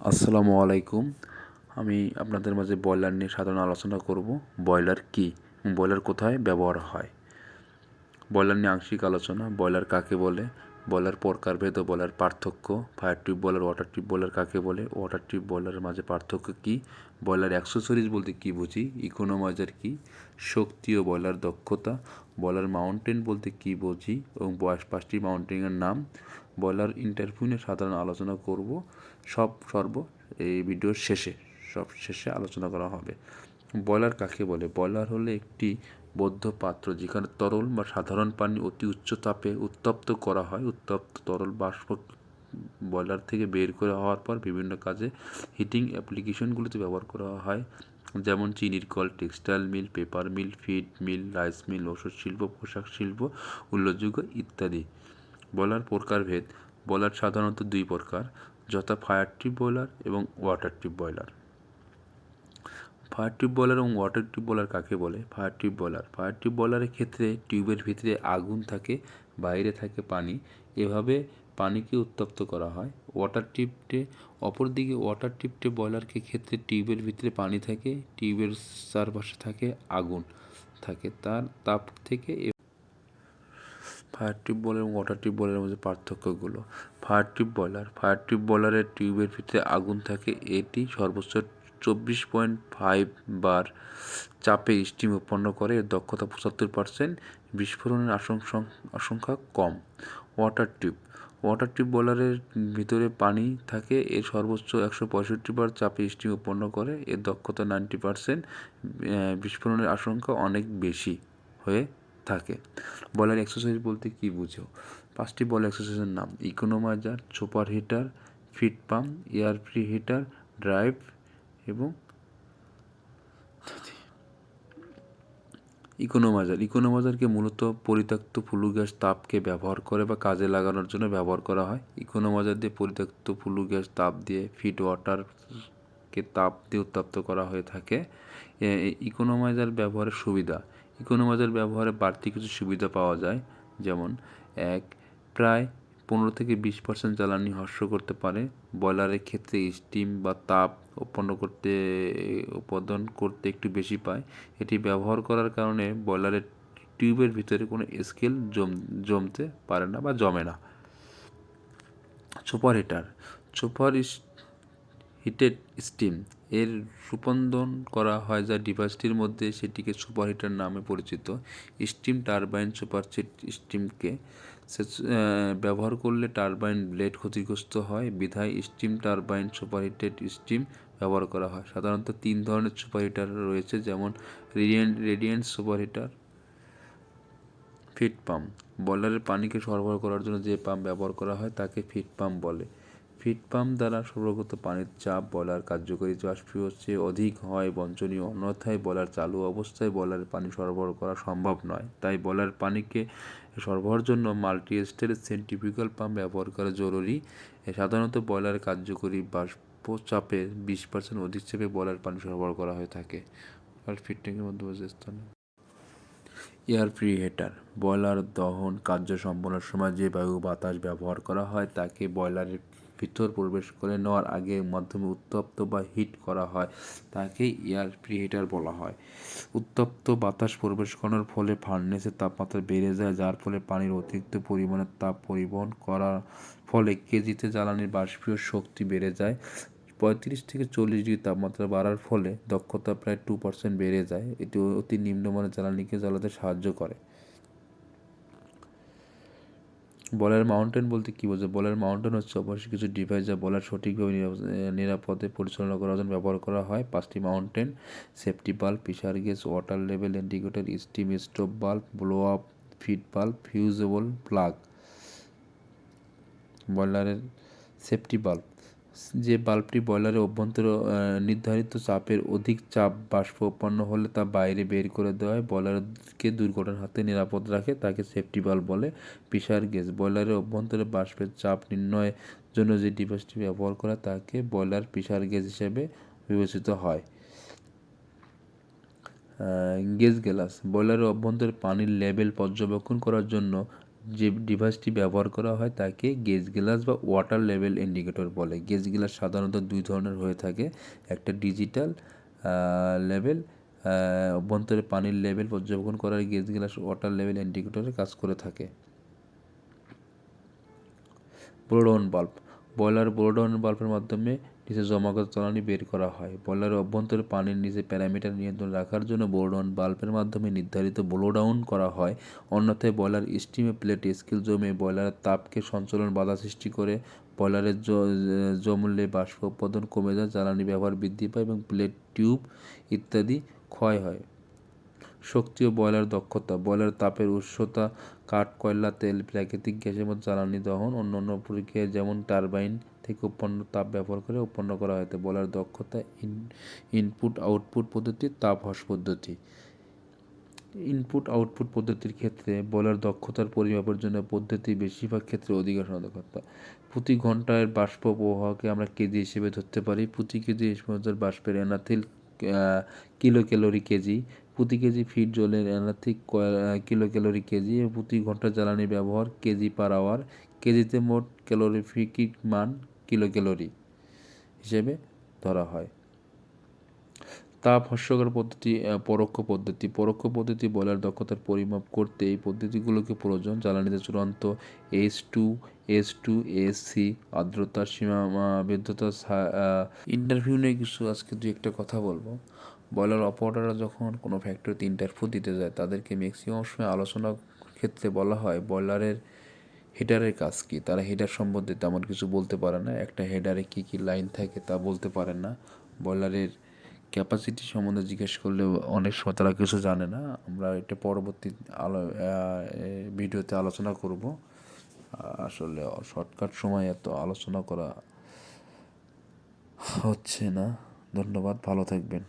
আসসালামু আলাইকুম। আমি আপনাদের মাঝে ব্রয়লার নিয়ে সাধারণ আলোচনা করব। ব্রয়লার কী, ব্রয়লার কোথায় ব্যবহার হয়। ব্রয়লার নিয়ে আংশিক আলোচনা। ব্রয়লার কাকে বলে, ব্রয়লার প্রকারভেদ ও ব্রয়লার পার্থক্য, fire tube broiler, water tube broiler কাকে বলে, ওয়াটার টিউব ব্রয়লারের মাঝে পার্থক্য কী, ব্রয়লার অ্যাক্সেসরিজ বলতে কী বুঝি, ইকোনোমাইজার কী, শক্তি ও ব্রয়লার দক্ষতা, ব্রয়লার মাউন্টেন বলতে কী বুঝি এবং 5টি মাউন্টেনের নাম, ব্রয়লার ইন্টারভিউ নিয়ে সাধারণ আলোচনা করব। এই ভিডিওর শেষে আলোচনা করা হবে। ব্রয়লার কাকে বলে? ব্রয়লার হলো একটি বদ্ধ পাত্র যেখানে তরল বা সাধারণ পানি অতি উচ্চ তাপে উত্তপ্ত করা হয়। উত্তপ্ত তরল বাষ্প ব্রয়লার থেকে বের করে হওয়ার পর বিভিন্ন কাজে হিটিং অ্যাপ্লিকেশনগুলিতে ব্যবহার করা হয়, যেমন চিনির কল, textile mill, paper mill, feed mill, rice mill, ওষুধ শিল্প, পোশাক শিল্প, উল্লেখযোগ্য ইত্যাদি। ব্রয়লার প্রকারভেদ। ব্রয়লার সাধারণত দুই প্রকার, যথা ফায়ার টিউব ব্রয়লার এবং water tube broiler. Fire tube broiler এবং ওয়াটার টিউব ব্রয়লার কাকে বলে? ফায়ার টিউব ব্রয়লারের ক্ষেত্রে টিউবের ভিতরে আগুন থাকে, বাইরে থাকে পানি, এভাবে পানিকে উত্তপ্ত করা হয়। অপরদিকে ওয়াটার টিউব ব্রয়লারকে ক্ষেত্রে টিউবের ভিতরে পানি থাকে, টিউবের চারপাশে থাকে আগুন থাকে, তার তাপ থেকে ফায়ার টিউব ব্রয়লার এবং ওয়াটার টিউব ব্রয়লারের মধ্যে পার্থক্যগুলো। ফায়ার টিউব ব্রয়লারের টিউবের ভিতরে আগুন থাকে, এটি সর্বোচ্চ 24.5 বার চাপে স্টিম উৎপন্ন করে, এর দক্ষতা 75%, বিস্ফোরণের আশঙ্কা কম। ওয়াটার টিউব ব্রয়লারের ভিতরে পানি থাকে, এর সর্বোচ্চ 165 বার চাপে স্টিম উৎপন্ন করে, এর দক্ষতা 90%, বিস্ফোরণের আশঙ্কা অনেক বেশি হয়ে থাকে। ব্রয়লার অ্যাক্সেসরিজ বলতে কী বুঝো? 5টি ব্রয়লার অ্যাক্সেসরিজের নাম: economiser, super heater, feed pump, air pre heater, drive এবং ইকোনোমাইজারকে মূলত পরিত্যক্ত ফ্লু গ্যাস তাপকে ব্যবহার করে বা কাজে লাগানোর জন্য ব্যবহার করা হয়। ইকোনোমাইজার দিয়ে পরিত্যক্ত ফ্লু গ্যাস তাপ দিয়ে ফিড ওয়াটারকে তাপ দিয়ে উত্তপ্ত করা হয়ে থাকে। ইকোনোমাইজার ব্যবহারের সুবিধা। ইকোনোমাইজার ব্যবহারে বাড়তি কিছু সুবিধা পাওয়া যায়, যেমন প্রায় 15-20% জ্বালানি হ্রাস করতে পারে। ব্রয়লারের ক্ষেত্রে স্টিম বা তাপ উৎপাদন করতে একটু বেশি পায়। এটি ব্যবহার করার কারণে ব্রয়লারের টিউবের ভিতরে কোনো স্কেল জমতে পারে না বা জমে না। সুপার হিটেড স্টিম এর রূপান্তর করা হয় যা ডিভাইসটির মধ্যে, সেটিকে সুপার হিটার নামে পরিচিত। স্টিম টারবাইন সুপারহিট স্টিমকে ব্যবহার করলে টারবাইন ব্লেড ক্ষতিগ্রস্ত হয়, বিধায় স্টিম টারবাইন সুপারহিটেড স্টিম ব্যবহার করা হয়। সাধারণত 3 ধরনের সুপার হিটার রয়েছে, যেমন radiant super heater. Feed pump. ব্রয়লারের পানিকে সরবরাহ করার জন্য যে পাম্প ব্যবহার করা হয় তাকে ফিড পাম্প বলে। ফিড পাম্প দ্বারা সরবরাহকৃত পানির চাপ ব্রয়লার কার্যকরী বাষ্পীয় চেয়ে অধিক হয় বাঞ্ছনীয়, অন্যথায় ব্রয়লার চালু অবস্থায় ব্রয়লারের পানি সরবরাহ করা সম্ভব নয়। তাই ব্রয়লার পানিকে সরবরাহের জন্য মাল্টি স্টেজ সেন্ট্রিফিউগাল পাম্প ব্যবহার করা জরুরি। সাধারণত ব্রয়লারের কার্যকরী বাষ্প চাপের 20% অধিক চাপে ব্রয়লার পানি সরবরাহ করা হয়ে থাকে। ফিড ট্যাঙ্কের মধ্যবর্তী স্থানে এয়ার প্রি হিটার। ব্রয়লার দহন কার্য সম্পন্নের সময় যে বায়ু বাতাস ব্যবহার করা হয় তাকে ব্রয়লারের ভিতর প্রবেশ করে নেওয়ার আগে মাধ্যমে উত্তপ্ত বা হিট করা হয়, তাকে এয়ার প্রি হিটার বলা হয়। উত্তপ্ত বাতাস প্রবেশ করানোর ফলে ফার্নেসের তাপমাত্রা বেড়ে যায়, যার ফলে পানির অতিরিক্ত পরিমাণে তাপ পরিবহন করার ফলে কেজিতে জ্বালানির বাষ্পীয় শক্তি বেড়ে যায়। 35-40 ডিগ্রি তাপমাত্রা বাড়ার ফলে দক্ষতা প্রায় 2% বেড়ে যায়। এটি অতি নিম্নমানের জ্বালানিকে জ্বালাতে সাহায্য করে। ব্রয়লার মাউন্টেন বলতে কী বোঝায়? ব্রয়লার মাউন্টেন হচ্ছে অবশ্যই কিছু ডিভাইস যা ব্রয়লার সঠিকভাবে নিরাপদে পরিচালনা করার জন্য ব্যবহার করা হয়। 5টি mountain: safety bulb, pressure gauge, water level indicator, steam stove bulb, blow up feed bulb, fusible plug. ব্রয়লারের সেফটি বাল্ব, যে বাল্বটি ব্রয়লারের অভ্যন্তরে নির্ধারিত চাপের অধিক চাপ বাষ্প উৎপন্ন হলে তা বাইরে বের করে দেওয়া হয়, ব্রয়লারকে দুর্ঘটনার হাতে নিরাপদ রাখে, তাকে সেফটি বাল্ব বলে। প্রেসার গেজ, ব্রয়লারের অভ্যন্তরে বাষ্পের চাপ নির্ণয়ের জন্য যে ডিভাইসটি ব্যবহার করা তাকে ব্রয়লার প্রেসার গেজ হিসেবে বিবেচিত হয়। গেজ গ্লাস, ব্রয়লারের অভ্যন্তরে পানির লেভেল পর্যবেক্ষণ করার জন্য যে ডিভাইসটি ব্যবহার করা হয় তাকে গেজ গ্লাস বা ওয়াটার লেভেল ইন্ডিকেটর বলে। গেজ গ্লাস সাধারণত দুই ধরনের হয়ে থাকে, একটা ডিজিটাল লেভেল অভ্যন্তরে পানির লেভেল পর্যবেক্ষণ করার গেজ গ্লাস ওয়াটার লেভেল ইন্ডিকেটরে কাজ করে থাকে। ব্রোডন বাল্ব, বয়লার ব্রোডন বাল্বের মাধ্যমে নিচে জমাগত জ্বালানি বের করা হয়। বয়লারের অভ্যন্তরে পানির নিচে প্যারামিটার নিয়ন্ত্রণ রাখার জন্য ব্রোডন বাল্বের মাধ্যমে নির্ধারিত ব্লোডাউন করা হয়। অন্যথায় বয়লার স্টিমে প্লেটে স্কিল জমে বয়লারের তাপকে সঞ্চালন বাধা সৃষ্টি করে। বয়লারের জমলে বাষ্প উৎপাদন কমে যায়, জ্বালানি ব্যবহার বৃদ্ধি পায় এবং প্লেট টিউব ইত্যাদি ক্ষয় হয়। শক্তি ও বয়লার দক্ষতা, বয়লার তাপের উৎসতা কাঠ, কয়লা, তেল, প্রাকৃতিক গ্যাসের মতো জ্বালানি দহন অন্যান্য প্রক্রিয়া যেমন টারবাইন থেকে উৎপন্ন তাপ ব্যবহার করে উৎপন্ন করা হয়। বয়লার দক্ষতা ইনপুট আউটপুট পদ্ধতি, তাপ হ্রাস পদ্ধতি। ইনপুট আউটপুট পদ্ধতির ক্ষেত্রে বয়লার দক্ষতার পরিমাপের জন্য পদ্ধতি বেশিরভাগ ক্ষেত্রে অধিকার দক্ষতা। প্রতি ঘন্টায় বাষ্প প্রবাহকে আমরা কেজি হিসেবে ধরতে পারি। প্রতি কেজি ইস্পাতের বাষ্পের এনাথিল কিলো ক্যালোরি কেজি, প্রতি কেজি ফিট জলের এনাথিক কিলো ক্যালোরি কেজি, প্রতি ঘন্টা জ্বালানি ব্যবহার কেজি পার আওয়ার, কেজিতে মোট ক্যালোরিফিক মান কিলো ক্যালোরি হিসেবে ধরা হয়। তাপ হ্রাসকর পদ্ধতি, পরোক্ষ পদ্ধতি বয়লার দক্ষতার পরিমাপ করতে এই পদ্ধতিগুলোকে প্রয়োজন। জ্বালানিতে চূড়ান্ত H2, S2, SC, আর্দ্রতার সীমাবদ্ধতা। ইন্টারভিউ নিয়ে কিছু আজকে দুই একটা কথা বলবো। বয়লার অপারেটররা যখন কোনো ফ্যাক্টরিতে ইন্টারভিউ দিতে যায় তাদেরকে ম্যাক্সিমাম সময় আলোচনার ক্ষেত্রে বলা হয় বয়লারের হেডারের কাজ কী। তারা হেডার সম্বন্ধে তেমন কিছু বলতে পারে না, একটা হেডারে কী কী লাইন থাকে তা বলতে পারে না। বয়লারের ক্যাপাসিটি সম্বন্ধে জিজ্ঞেস করলে অনেক সময় তারা কিছু জানে না। আমরা এটা পরবর্তী ভিডিওতে আলোচনা করব। আসলে শর্টকাট সময় এত আলোচনা করা হচ্ছে না। ধন্যবাদ, ভালো থাকবেন।